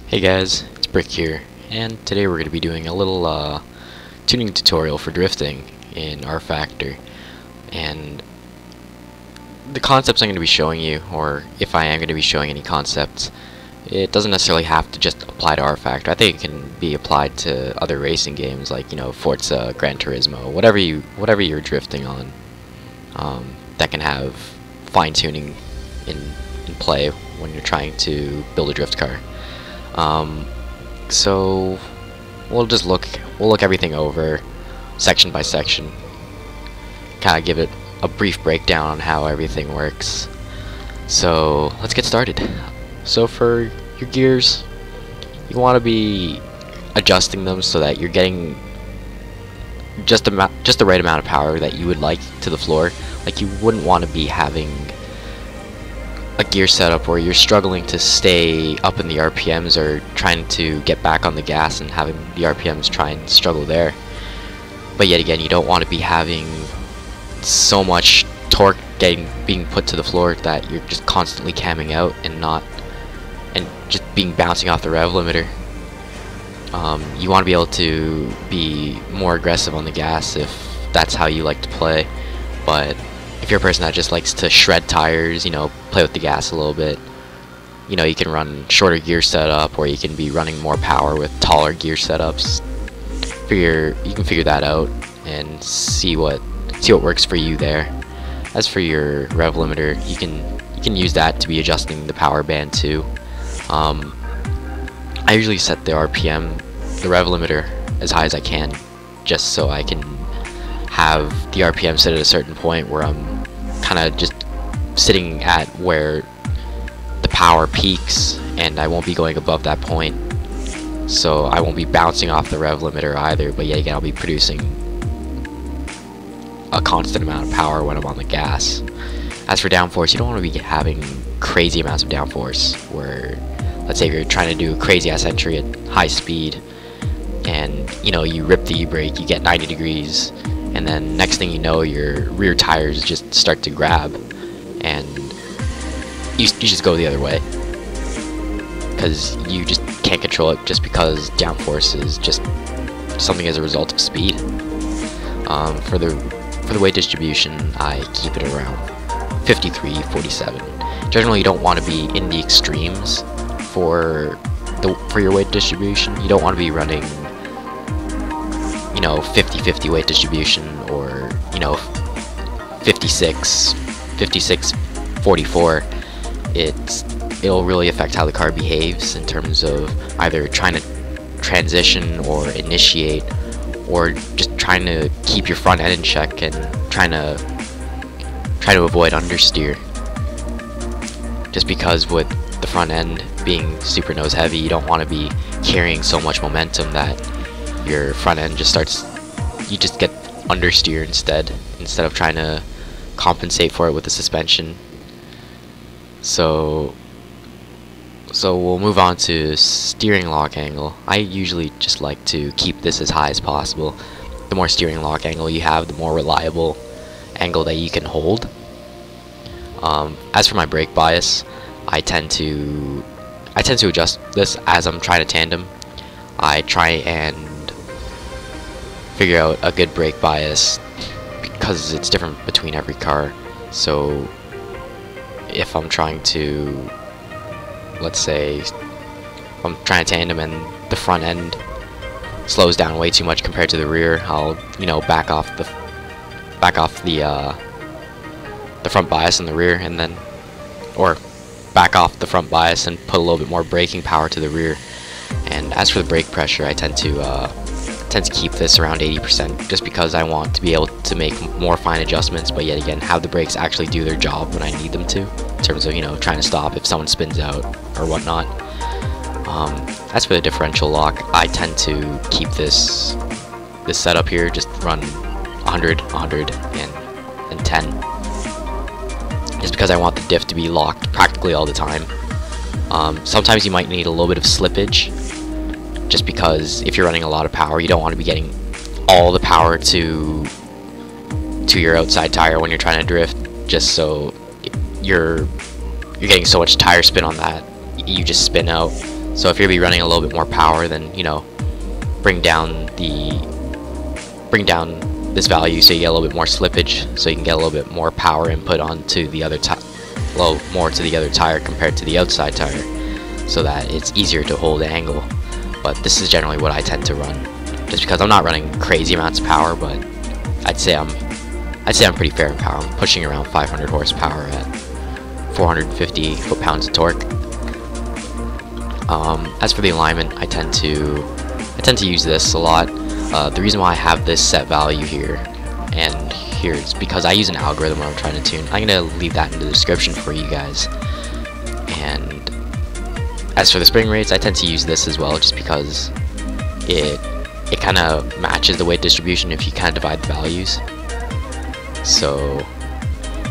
Hey guys, it's Brick here, and today we're going to be doing a little tuning tutorial for drifting in rFactor. And the concepts I'm going to be showing you, or if I am going to be showing any concepts, it doesn't necessarily have to just apply to rFactor. I think it can be applied to other racing games like, Forza, Gran Turismo, whatever you're drifting on, that can have fine-tuning in play when you're trying to build a drift car. So we'll look everything over section by section, kind of give it a brief breakdown on how everything works. So let's get started. So for your gears, you want to be adjusting them so that you're getting just the right amount of power that you would like to the floor. Like, you wouldn't want to be having a gear setup where you're struggling to stay up in the RPMs or trying to get back on the gas and having the RPMs try and struggle there. But yet again, you don't want to be having so much torque being put to the floor that you're just constantly camming out and just bouncing off the rev limiter. You want to be able to be more aggressive on the gas if that's how you like to play. But if you're a person that just likes to shred tires, play with the gas a little bit, you can run shorter gear setup, or you can be running more power with taller gear setups. You can figure that out and see what works for you there. As for your rev limiter, you can use that to be adjusting the power band too. I usually set the RPM, the rev limiter, as high as I can, just so I can have the RPM set at a certain point where I'm kind of just sitting at where the power peaks, and I won't be going above that point, so I won't be bouncing off the rev limiter either, but yet again I'll be producing a constant amount of power when I'm on the gas. As for downforce, you don't want to be having crazy amounts of downforce where, let's say you're trying to do a crazy ass entry at high speed and you rip the e-brake, you get 90 degrees, and then next thing you know, your rear tires just start to grab, and you just go the other way because you just can't control it, just because downforce is just something as a result of speed. For the weight distribution, I keep it around 53-47. Generally, you don't want to be in the extremes for your weight distribution. You don't want to be running 50-50 weight distribution, or 56-44. It'll really affect how the car behaves in terms of either trying to transition or initiate, or just trying to keep your front end in check and trying to avoid understeer. Just because with the front end being super nose heavy, you don't want to be carrying so much momentum that your front end you just get understeer instead of trying to compensate for it with the suspension. So we'll move on to steering lock angle. I usually just like to keep this as high as possible. The more steering lock angle you have, the more reliable angle that you can hold. As for my brake bias, I tend to adjust this as I'm trying to tandem. I try and figure out a good brake bias because it's different between every car. So if I'm trying to, let's say, I'm trying to tandem and the front end slows down way too much compared to the rear, I'll back off the front bias in the rear, or back off the front bias and put a little bit more braking power to the rear. And as for the brake pressure, I tend to keep this around 80%, just because I want to be able to make more fine adjustments, but yet again have the brakes actually do their job when I need them to, in terms of trying to stop if someone spins out or whatnot. As for the differential lock, I tend to keep this setup here, just run 100, 100, and 10, just because I want the diff to be locked practically all the time. Sometimes you might need a little bit of slippage, just because if you're running a lot of power, you don't want to be getting all the power to your outside tire when you're trying to drift, just so you're getting so much tire spin on that you just spin out. So if you're be running a little bit more power, then you know, bring down this value so you get a little bit more slippage, so you can get a little bit more power input onto the other more to the other tire compared to the outside tire, so that it's easier to hold angle. But this is generally what I tend to run, just because I'm not running crazy amounts of power, but I'd say I'm pretty fair in power. I'm pushing around 500 horsepower at 450 foot-pounds of torque. As for the alignment, I tend to use this a lot. The reason why I have this set value here and here is because I use an algorithm when I'm trying to tune. I'm gonna leave that in the description for you guys. And as for the spring rates, I tend to use this as well, just because it kind of matches the weight distribution if you kind of divide the values. So,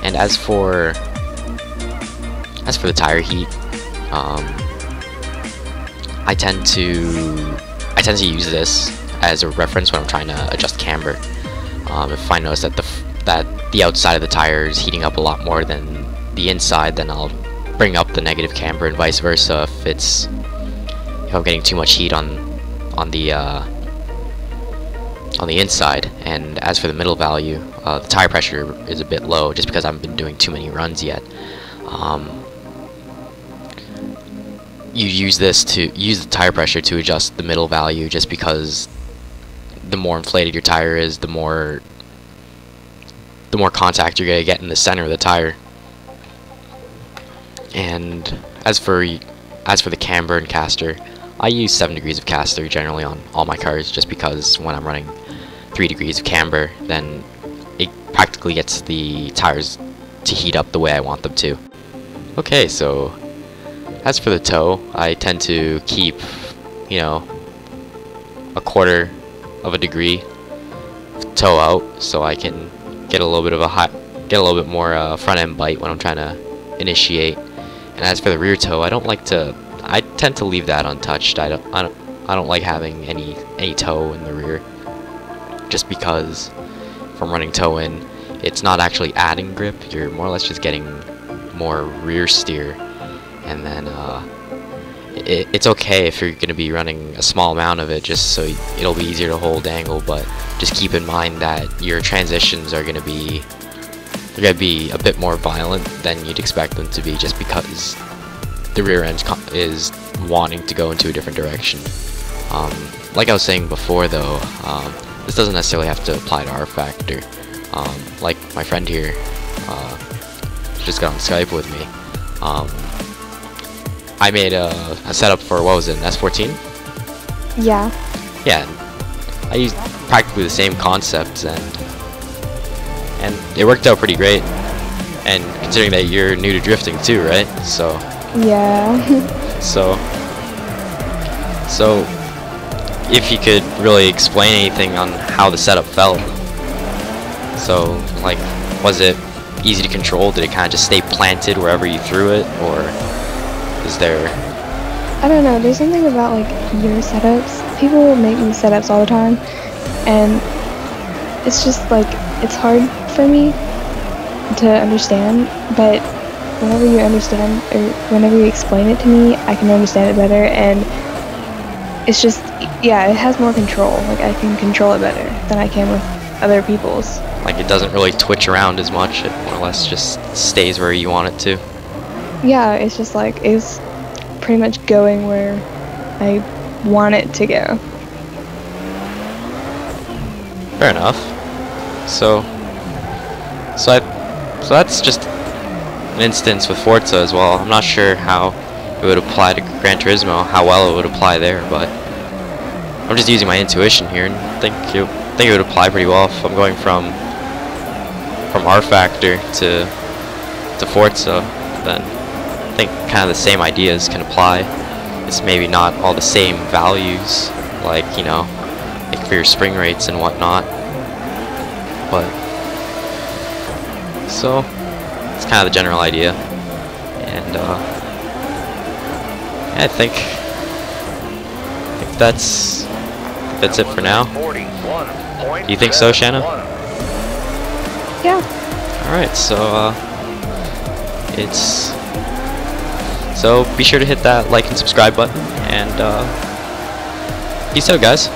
and as for the tire heat, I tend to use this as a reference when I'm trying to adjust camber. If I notice that the outside of the tire is heating up a lot more than the inside, then I'll bring up the negative camber, and vice versa if I'm getting too much heat on the inside. And as for the middle value, the tire pressure is a bit low, just because I haven't been doing too many runs yet. You use the tire pressure to adjust the middle value, just because the more inflated your tire is, the more contact you're gonna get in the center of the tire. And as for the camber and caster, I use 7 degrees of caster generally on all my cars, just because when I'm running 3 degrees of camber, then it practically gets the tires to heat up the way I want them to. Okay, so as for the toe, I tend to keep, you know, 1/4 of a degree toe out, so I can get a little bit more front end bite when I'm trying to initiate. And as for the rear toe, I tend to leave that untouched. I don't like having any toe in the rear, just because if I'm running toe in, it's not actually adding grip. You're more or less just getting more rear steer. And then it's okay if you're going to be running a small amount of it, just so it'll be easier to hold angle. But just keep in mind that your transitions are going to be a bit more violent than you'd expect them to be, just because the rear end is wanting to go into a different direction. Like I was saying before, though, this doesn't necessarily have to apply to rFactor. Like my friend here just got on Skype with me. I made a setup for, what was it, an S14? Yeah. Yeah, I used practically the same concepts, and it worked out pretty great. And considering that you're new to drifting too, right? So. Yeah. so if you could really explain anything on how the setup felt. So, like, was it easy to control? Did it kind of just stay planted wherever you threw it, or is there... I don't know, there's something about, like, your setups. People make these setups all the time, and it's just, like, it's hard for me to understand, but whenever you understand, or whenever you explain it to me, I can understand it better, and it's just, yeah, it has more control. Like, I can control it better than I can with other people's. Like, it doesn't really twitch around as much, it more or less just stays where you want it to. Yeah, it's just like, it's pretty much going where I want it to go. Fair enough. So that's just an instance with Forza as well. I'm not sure how it would apply to Gran Turismo, how well it would apply there, but I'm just using my intuition here, and think it would apply pretty well if I'm going from rFactor to Forza. Then I think kind of the same ideas can apply. It's maybe not all the same values, like, you know, like for your spring rates and whatnot, but so it's kind of the general idea. And yeah, I think that's it for now. Do you think so, Shana? Yeah. Alright, so it's So be sure to hit that like and subscribe button, and peace out, guys.